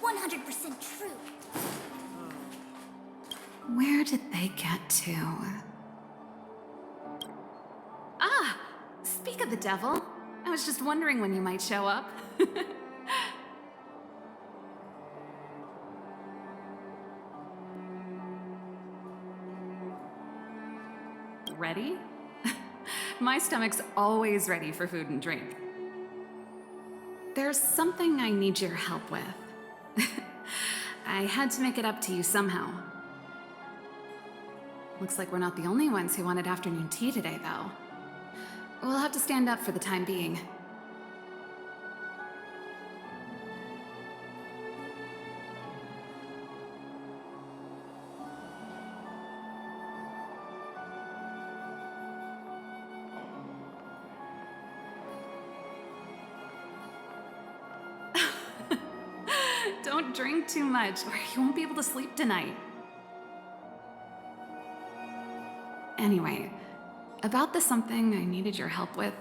100% true. Where did they get to? Ah! Speak of the devil. I was just wondering when you might show up. Ready? My stomach's always ready for food and drink. There's something I need your help with. I had to make it up to you somehow. Looks like we're not the only ones who wanted afternoon tea today, though. We'll have to stand up for the time being. Don't drink too much, or you won't be able to sleep tonight. Anyway, about the something I needed your help with.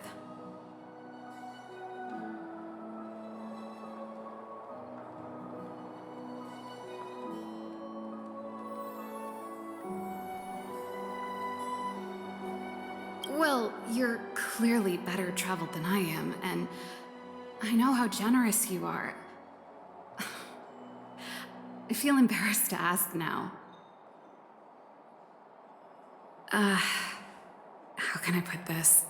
Well, you're clearly better traveled than I am, and I know how generous you are. I feel embarrassed to ask now. How can I put this?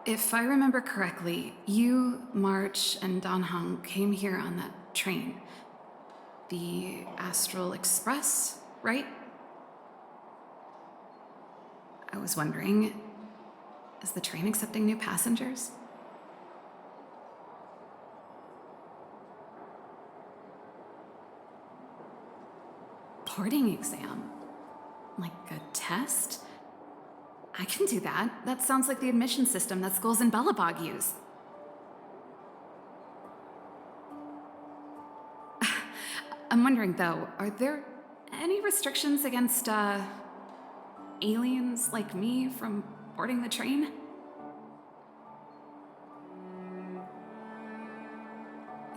If I remember correctly, you, March, and Don Hung came here on that train. The Astral Express, right? I was wondering, is the train accepting new passengers? Boarding exam? Like a test? I can do that. That sounds like the admission system that schools in Bellabog use. I'm wondering though, are there any restrictions against, aliens like me from boarding the train?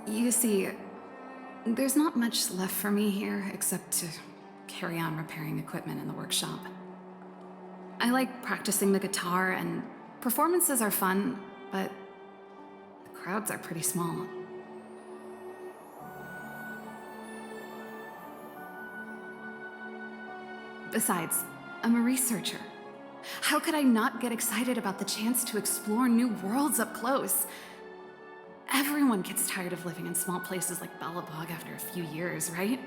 You see, there's not much left for me here except to carry on repairing equipment in the workshop. I like practicing the guitar, and performances are fun, but the crowds are pretty small. Besides, I'm a researcher. How could I not get excited about the chance to explore new worlds up close? Everyone gets tired of living in small places like Bellabog after a few years, right?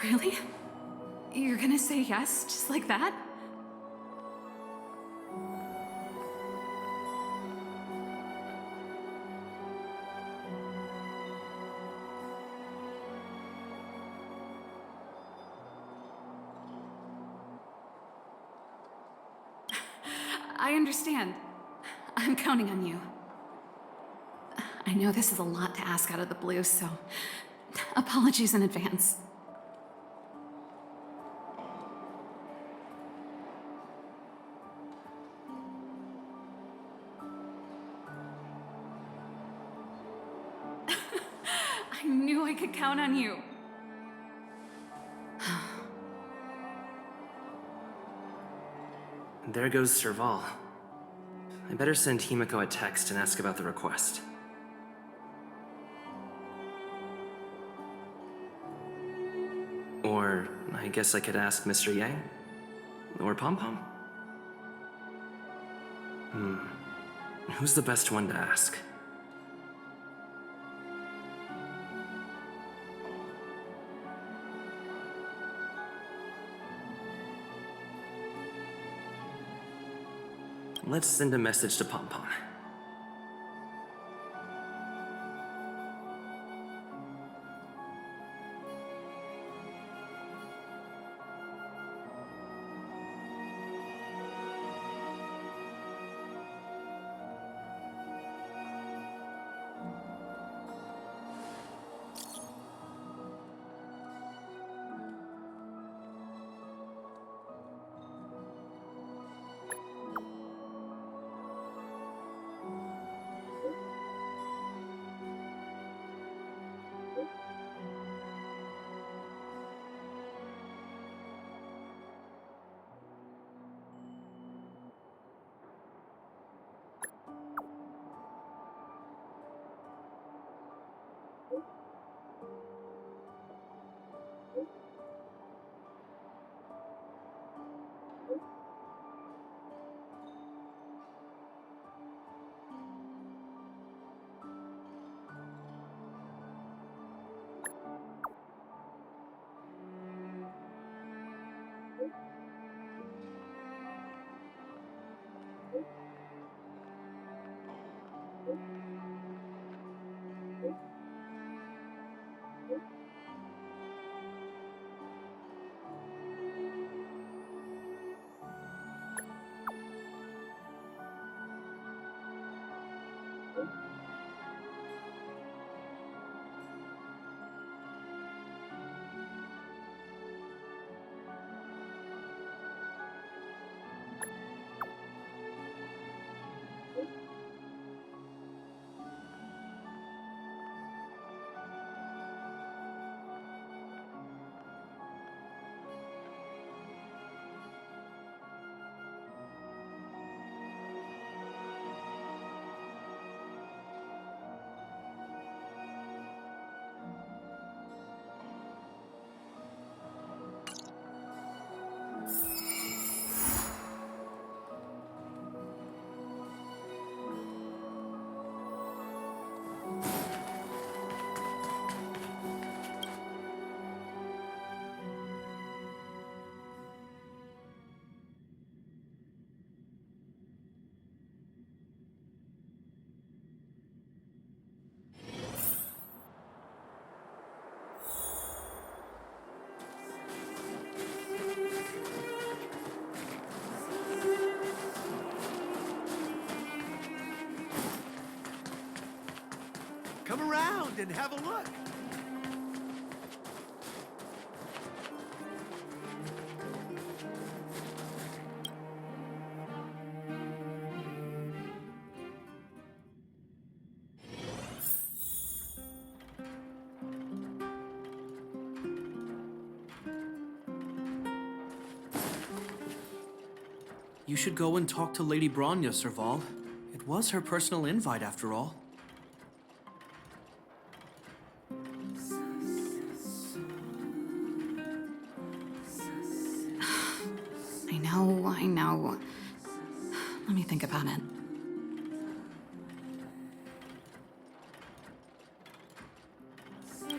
Really? You're gonna say yes, just like that? I understand. I'm counting on you. I know this is a lot to ask out of the blue, so apologies in advance. I knew I could count on you. There goes Serval. I better send Himiko a text and ask about the request. Or I guess I could ask Mr. Yang? Or Pom Pom? Who's the best one to ask? Let's send a message to Pom Pom. Come around and have a look. You should go and talk to Lady Bronya, Serval. It was her personal invite, after all. I know. Let me think about it.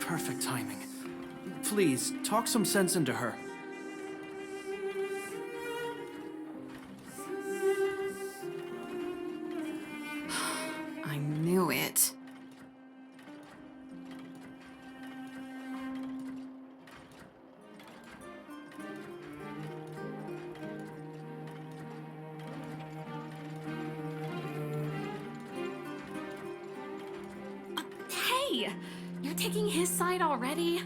Perfect timing. Please, talk some sense into her. I knew it. Hey! You're taking his side already?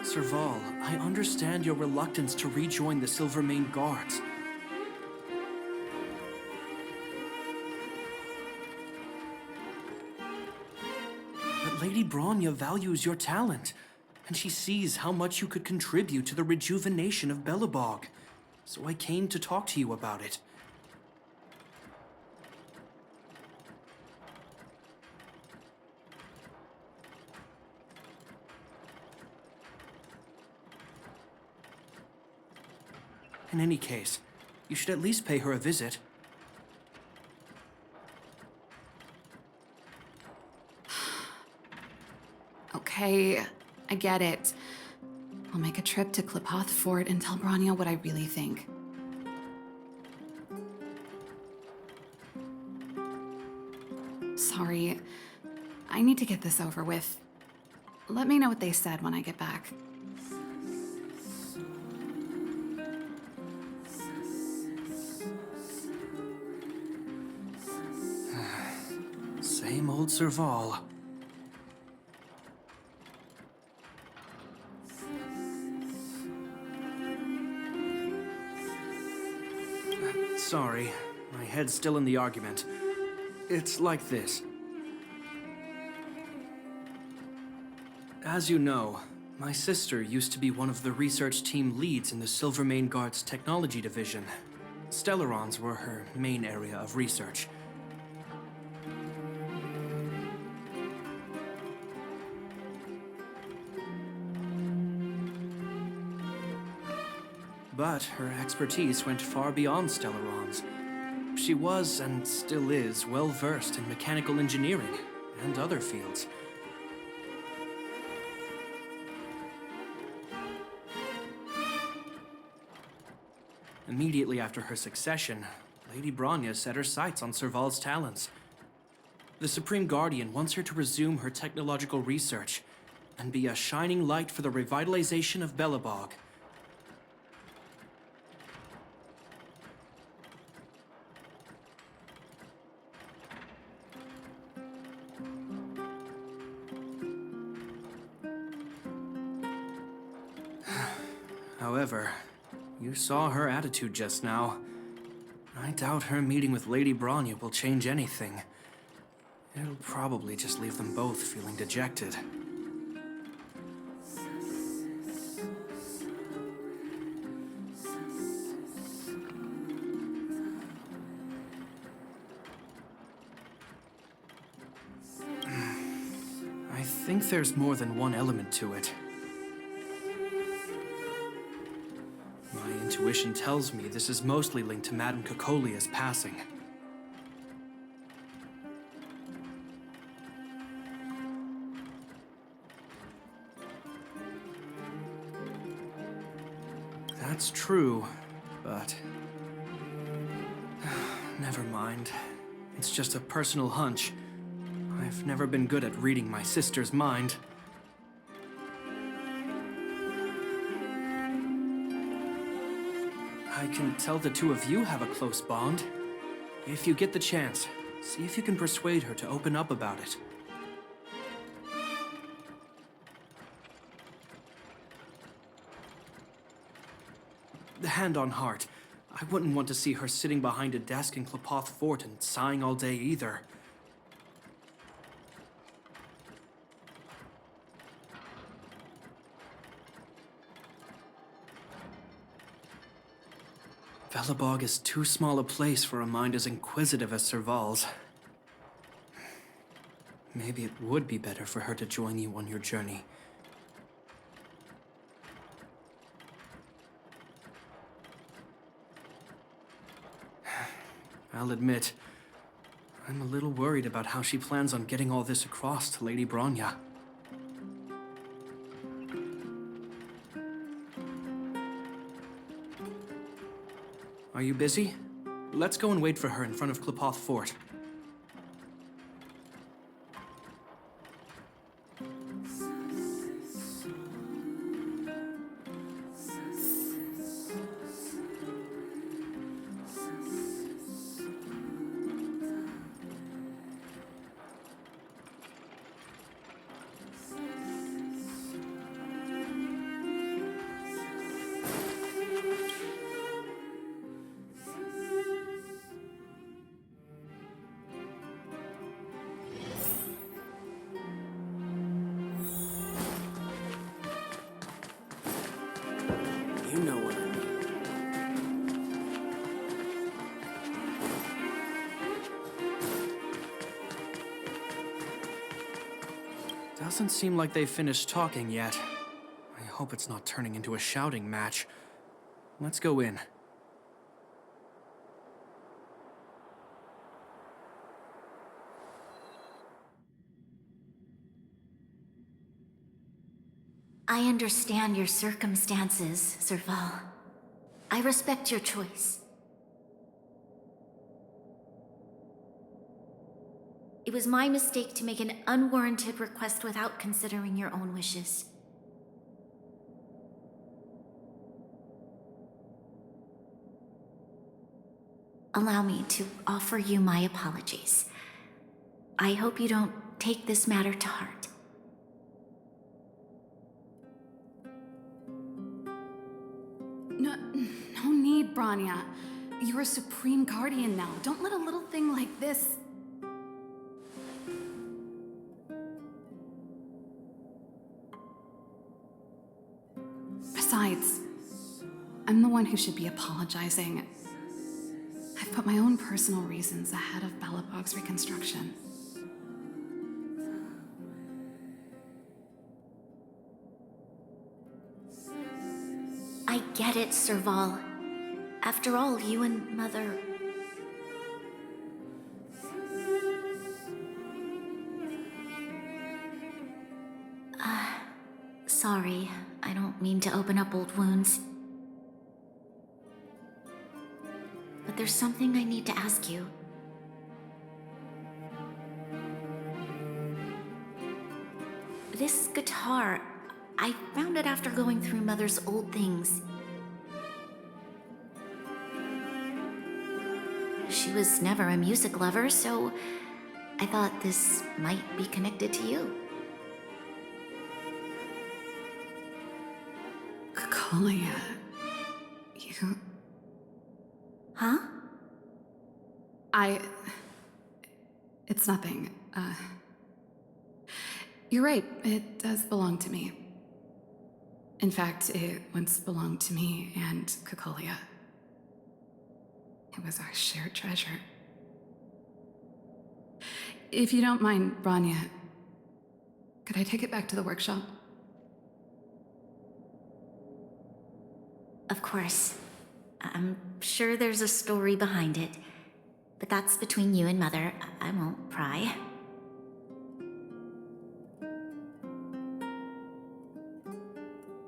Serval, I understand your reluctance to rejoin the Silvermane Guards. But Lady Bronya values your talent, and she sees how much you could contribute to the rejuvenation of Belobog. So I came to talk to you about it. In any case, you should at least pay her a visit. Okay, I get it. I'll make a trip to Klipoth Fort and tell Bronya what I really think. Sorry, I need to get this over with. Let me know what they said when I get back. Same old Serval. Sorry, my head's still in the argument. It's like this. As you know, my sister used to be one of the research team leads in the Silvermane Guard's technology division. Stellarons were her main area of research. But her expertise went far beyond Stellarons. She was, and still is, well-versed in mechanical engineering and other fields. Immediately after her succession, Lady Bronya set her sights on Serval's talents. The Supreme Guardian wants her to resume her technological research and be a shining light for the revitalization of Belobog. However, you saw her attitude just now. I doubt her meeting with Lady Bronya will change anything. It'll probably just leave them both feeling dejected. I think there's more than one element to it. My intuition tells me this is mostly linked to Madame Cocolia's passing. That's true, but... never mind. It's just a personal hunch. I've never been good at reading my sister's mind. I can tell the two of you have a close bond. If you get the chance, See if you can persuade her to open up about it. Hand on heart, I wouldn't want to see her sitting behind a desk in Klapoth Fort and sighing all day either. Velabog is too small a place for a mind as inquisitive as Serval's. Maybe it would be better for her to join you on your journey. I'll admit, I'm a little worried about how she plans on getting all this across to Lady Bronya. Are you busy? Let's go and wait for her in front of Klapoth Fort. You know what I mean. Doesn't seem like they've finished talking yet. I hope it's not turning into a shouting match. Let's go in. I understand your circumstances, Serval. I respect your choice. It was my mistake to make an unwarranted request without considering your own wishes. Allow me to offer you my apologies. I hope you don't take this matter to heart. No need, Bronya. You're a supreme guardian now. Don't let a little thing like this... Besides, I'm the one who should be apologizing. I've put my own personal reasons ahead of Belobog's reconstruction. I get it, Serval. After all, you and Mother... Sorry, I don't mean to open up old wounds. But there's something I need to ask you. This guitar, I found it after going through Mother's old things. She was never a music lover, so I thought this might be connected to you. Kalia, you... Huh? It's nothing. You're right, it does belong to me. In fact, it once belonged to me and Kakolia. It was our shared treasure. If you don't mind, Bronya, could I take it back to the workshop? Of course. I'm sure there's a story behind it. But that's between you and Mother. I won't pry.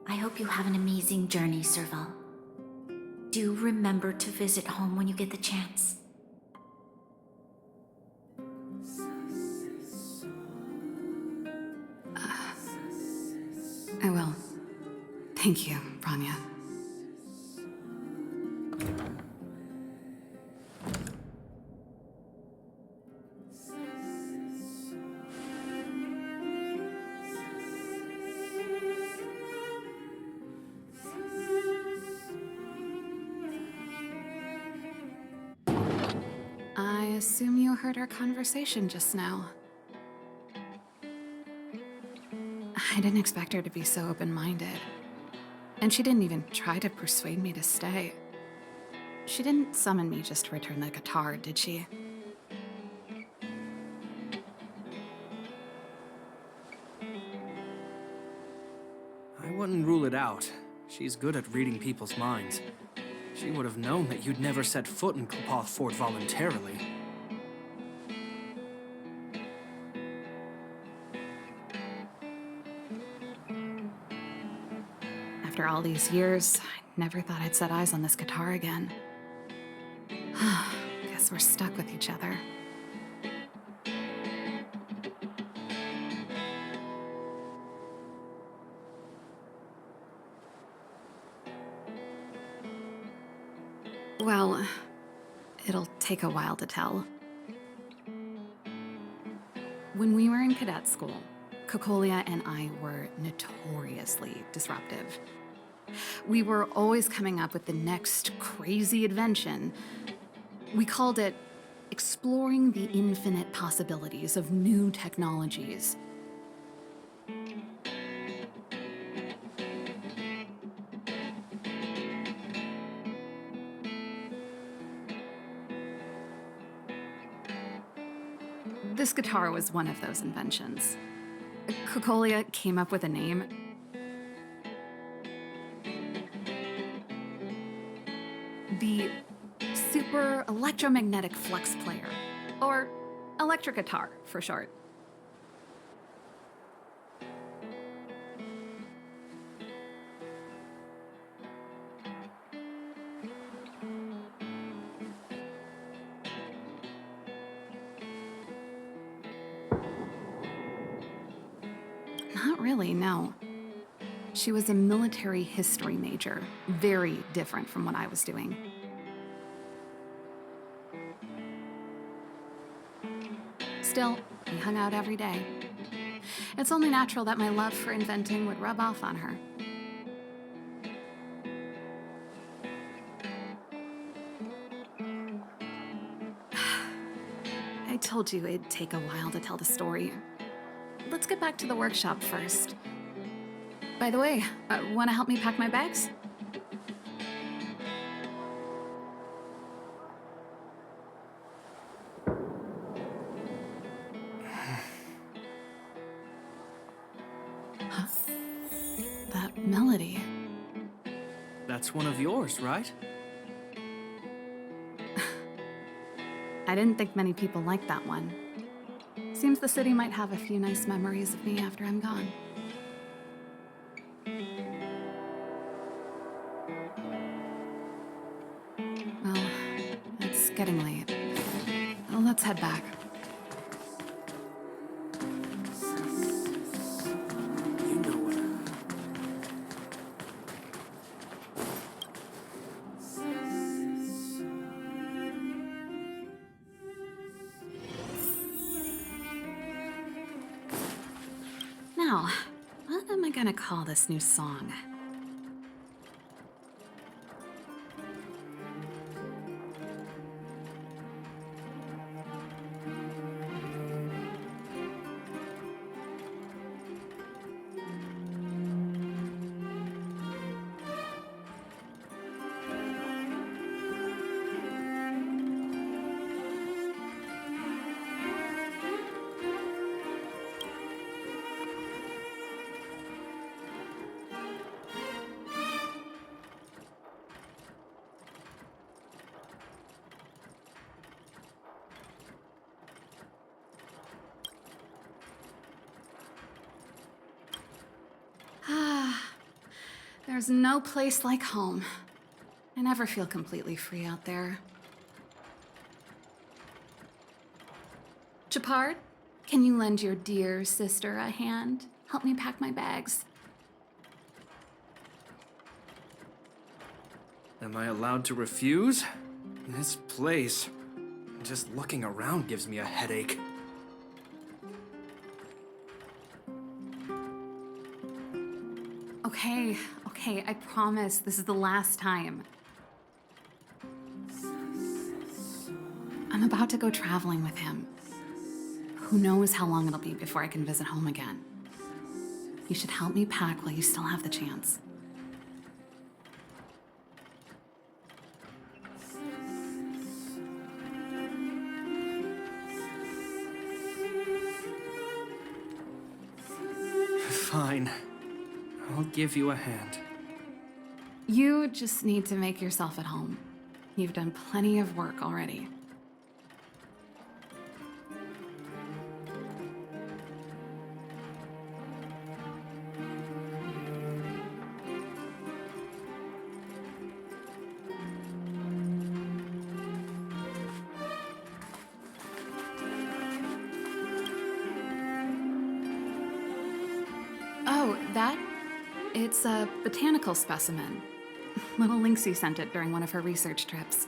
I hope you have an amazing journey, Serval. Do remember to visit home when you get the chance. I will. Thank you, Bronya. assume you heard our conversation just now. I didn't expect her to be so open-minded. And she didn't even try to persuade me to stay. She didn't summon me just to return the guitar, did she? I wouldn't rule it out. She's good at reading people's minds. She would have known that you'd never set foot in Clopoth Fort voluntarily. After all these years, I never thought I'd set eyes on this guitar again. Guess we're stuck with each other. Well, it'll take a while to tell. When we were in cadet school, Cocolia and I were notoriously disruptive. We were always coming up with the next crazy invention. We called it exploring the infinite possibilities of new technologies. This guitar was one of those inventions. Cocolia came up with a name. The Super Electromagnetic Flux Player, or electric guitar for short. Not really, no. She was a military history major, very different from what I was doing. Still, we hung out every day. It's only natural that my love for inventing would rub off on her. I told you it'd take a while to tell the story. Let's get back to the workshop first. By the way, want to help me pack my bags? Huh. That melody. That's one of yours, right? I didn't think many people liked that one. Seems the city might have a few nice memories of me after I'm gone. Well, it's getting late. Let's head back. You know what Now, what am I gonna call this new song? There's no place like home. I never feel completely free out there. Chapard, can you lend your dear sister a hand? Help me pack my bags. Am I allowed to refuse? This place, just looking around gives me a headache. Okay, I promise this is the last time. I'm about to go traveling with him. Who knows how long it'll be before I can visit home again. You should help me pack while you still have the chance. Fine. I'll give you a hand. You just need to make yourself at home. You've done plenty of work already. Oh, that? It's a botanical specimen. Little Lynxie sent it during one of her research trips.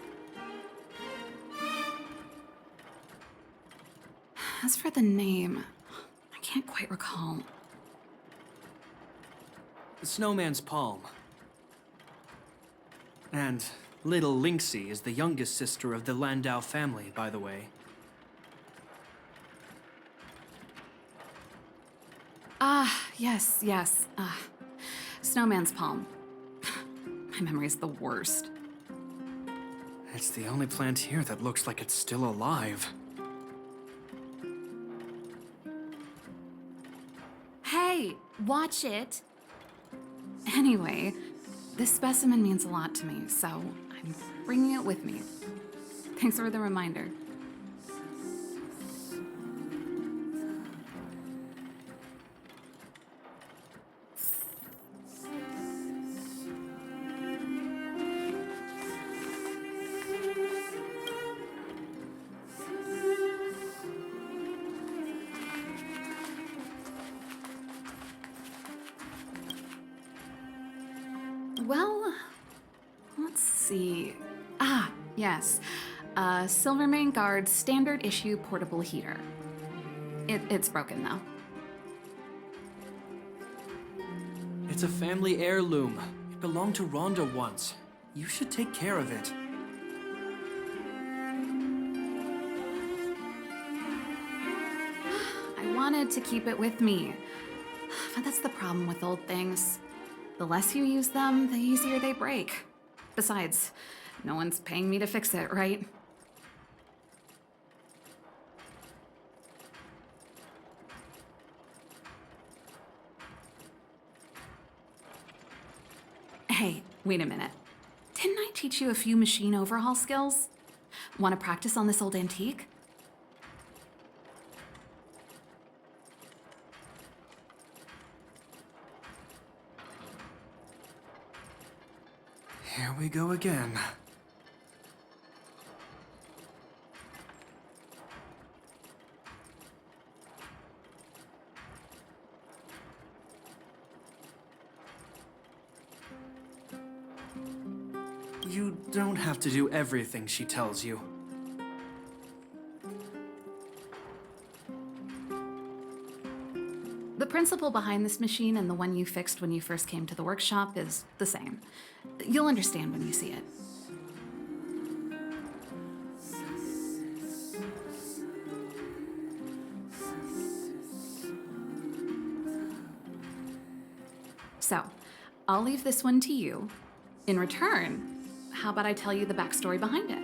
As for the name, I can't quite recall. The Snowman's Palm. And little Lynxie is the youngest sister of the Landau family, by the way. Ah, yes. Snowman's Palm. My memory's the worst. It's the only plant here that looks like it's still alive. Hey, watch it! Anyway, this specimen means a lot to me, so I'm bringing it with me. Thanks for the reminder. Well, let's see. Ah, yes. Silvermane Guard standard issue portable heater. It's broken though. It's a family heirloom. It belonged to Rhonda once. You should take care of it. I wanted to keep it with me. But that's the problem with old things. The less you use them, the easier they break. Besides, no one's paying me to fix it, right? Hey, wait a minute. Didn't I teach you a few machine overhaul skills? Want to practice on this old antique? Here we go again. You don't have to do everything she tells you. The principle behind this machine and the one you fixed when you first came to the workshop is the same. You'll understand when you see it. So, I'll leave this one to you. In return, how about I tell you the backstory behind it?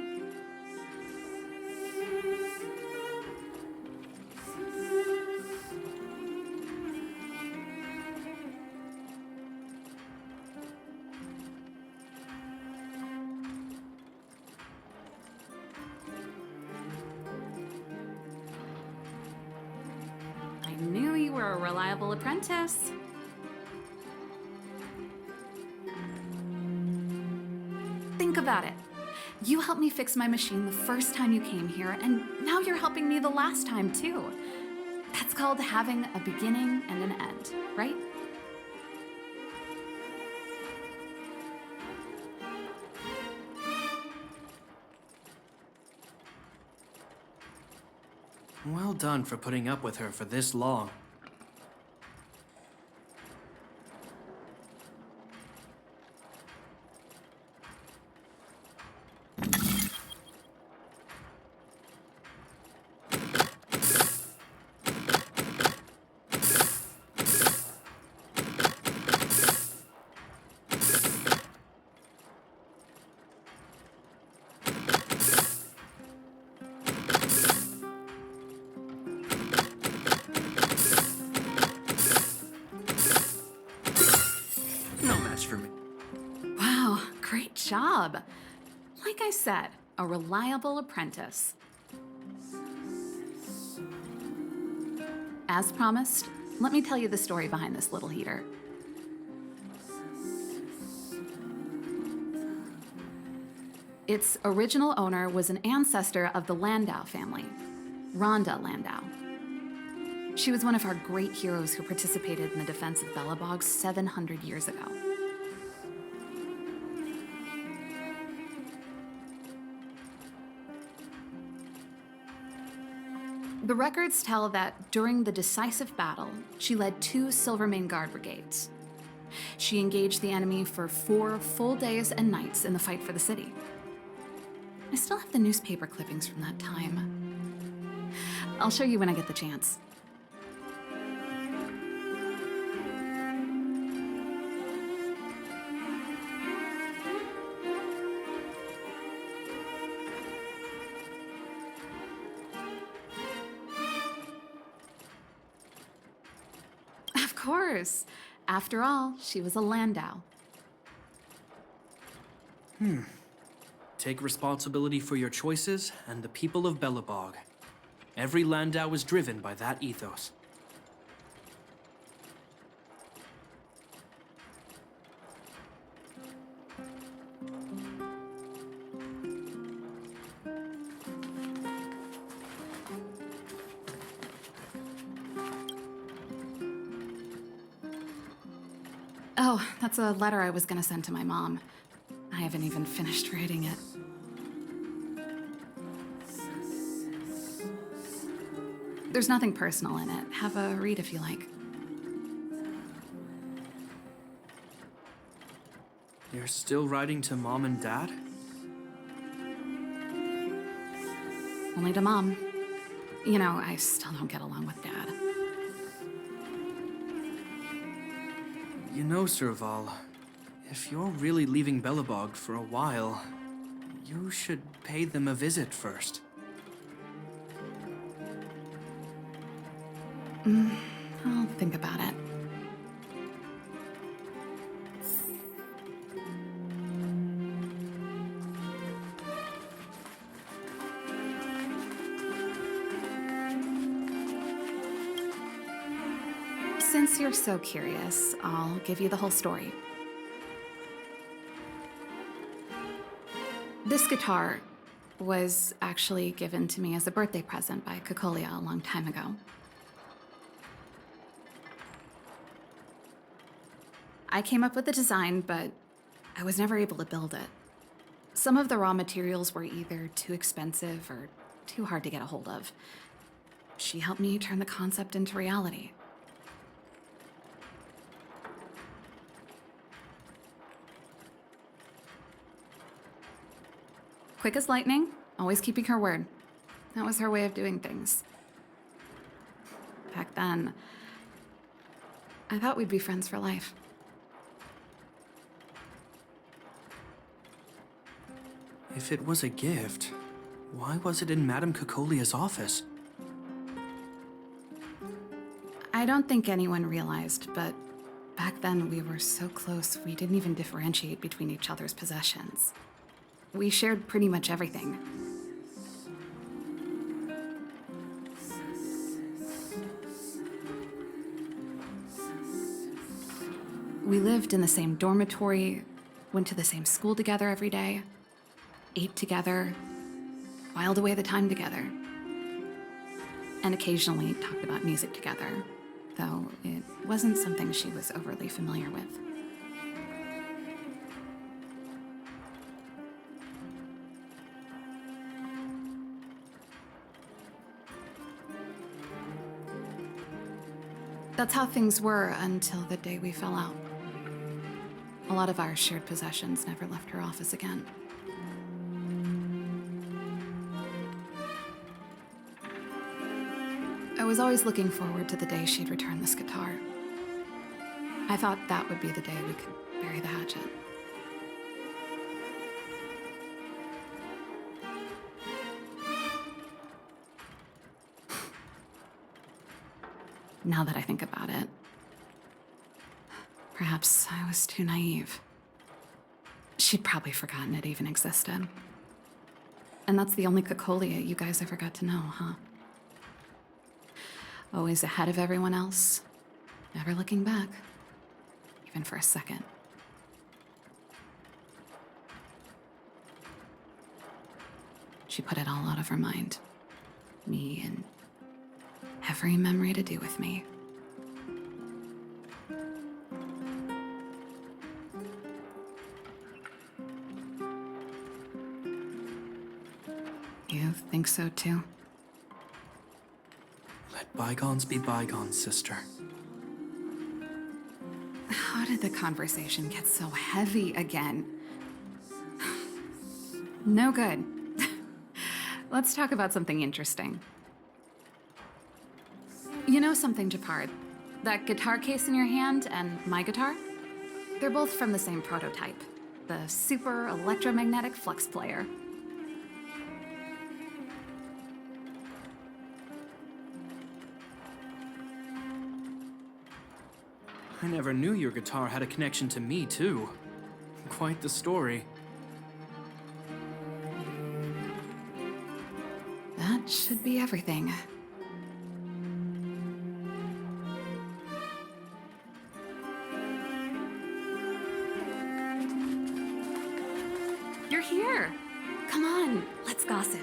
I knew you were a reliable apprentice. Think about it. You helped me fix my machine the first time you came here, and now you're helping me the last time, too. That's called having a beginning and an end, right? Well done for putting up with her for this long. job. Like I said, a reliable apprentice. As promised, let me tell you the story behind this little heater. Its original owner was an ancestor of the Landau family, Rhonda Landau. She was one of our great heroes who participated in the defense of Belobog 700 years ago. The records tell that during the decisive battle, she led 2 Silvermane Guard brigades. She engaged the enemy for 4 full days and nights in the fight for the city. I still have the newspaper clippings from that time. I'll show you when I get the chance. Of course. After all, she was a Landau. Take responsibility for your choices and the people of Belobog. Every Landau is driven by that ethos. Oh, that's a letter I was gonna send to my mom. I haven't even finished writing it. There's nothing personal in it. Have a read if you like. You're still writing to Mom and Dad? Only to Mom. You know, I still don't get along with Dad. You know, Serval, if you're really leaving Belobog for a while, you should pay them a visit first. I'll think about it. Since you're so curious, I'll give you the whole story. This guitar was actually given to me as a birthday present by Kokolia a long time ago. I came up with the design, but I was never able to build it. Some of the raw materials were either too expensive or too hard to get a hold of. She helped me turn the concept into reality. Quick as lightning, always keeping her word. That was her way of doing things. Back then, I thought we'd be friends for life. If it was a gift, why was it in Madame Kokolia's office? I don't think anyone realized, but back then we were so close we didn't even differentiate between each other's possessions. We shared pretty much everything. We lived in the same dormitory, went to the same school together every day, ate together, whiled away the time together, and occasionally talked about music together, though it wasn't something she was overly familiar with. That's how things were until the day we fell out. A lot of our shared possessions never left her office again. I was always looking forward to the day she'd return this guitar. I thought that would be the day we could bury the hatchet. Now that I think about it, perhaps I was too naive. She'd probably forgotten it even existed. And that's the only Cocolia you guys ever got to know, huh? Always ahead of everyone else, never looking back, even for a second. She put it all out of her mind. Me and every memory to do with me. You think so too? Let bygones be bygones, sister. How did the conversation get so heavy again? No good. Let's talk about something interesting. You know something, Japard? That guitar case in your hand and my guitar? They're both from the same prototype. The Super Electromagnetic Flux Player. I never knew your guitar had a connection to me, too. Quite the story. That should be everything. You're here! Come on, let's gossip.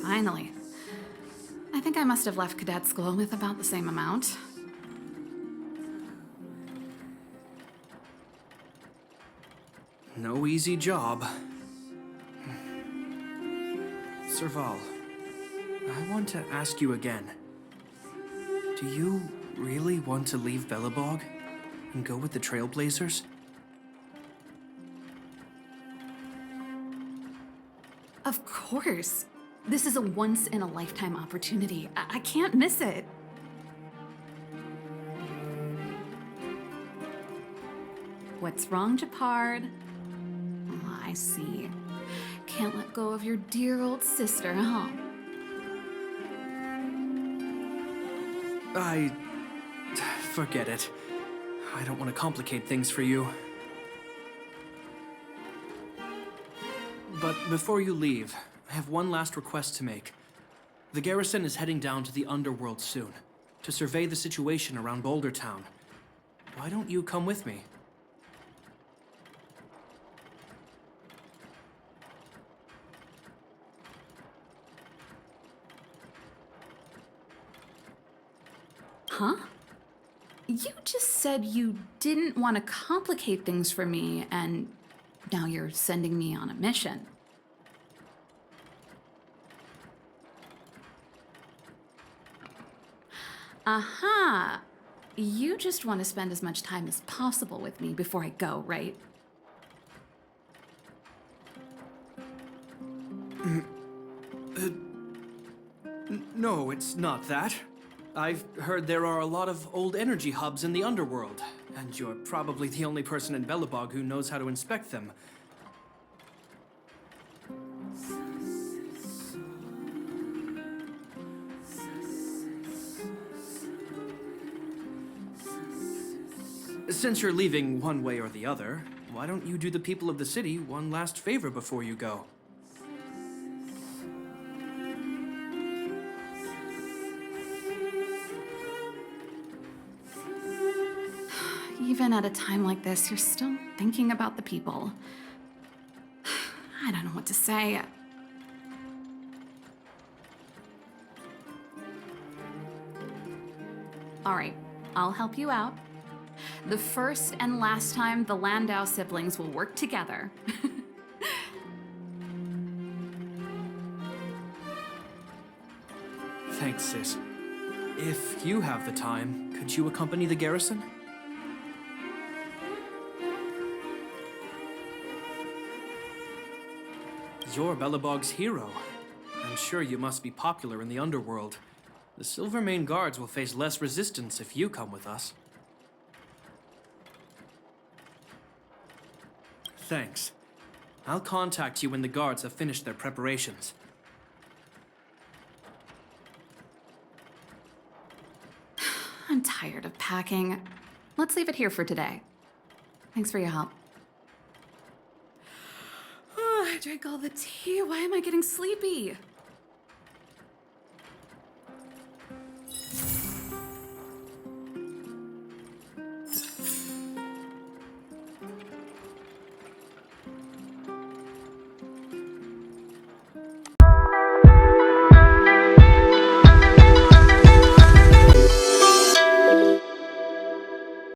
Finally. I think I must have left cadet school with about the same amount. No easy job. Serval, I want to ask you again. Do you really want to leave Belobog and go with the Trailblazers? Of course. This is a once-in-a-lifetime opportunity. I can't miss it. What's wrong, Japard? Oh, I see. Can't let go of your dear old sister, huh? Forget it. I don't want to complicate things for you. But before you leave, I have one last request to make. The garrison is heading down to the underworld soon, to survey the situation around Boulder Town. Why don't you come with me? Huh? You just said you didn't want to complicate things for me, and now you're sending me on a mission. Aha! You just want to spend as much time as possible with me before I go, right? No, it's not that. I've heard there are a lot of old energy hubs in the underworld, and you're probably the only person in Belobog who knows how to inspect them. Since you're leaving one way or the other, why don't you do the people of the city one last favor before you go? Even at a time like this, you're still thinking about the people. I don't know what to say. All right, I'll help you out. The first and last time the Landau siblings will work together. Thanks, sis. If you have the time, could you accompany the garrison? You're Belobog's hero. I'm sure you must be popular in the underworld. The Silvermane Guards will face less resistance if you come with us. Thanks. I'll contact you when the guards have finished their preparations. I'm tired of packing. Let's leave it here for today. Thanks for your help. Oh, I drank all the tea. Why am I getting sleepy?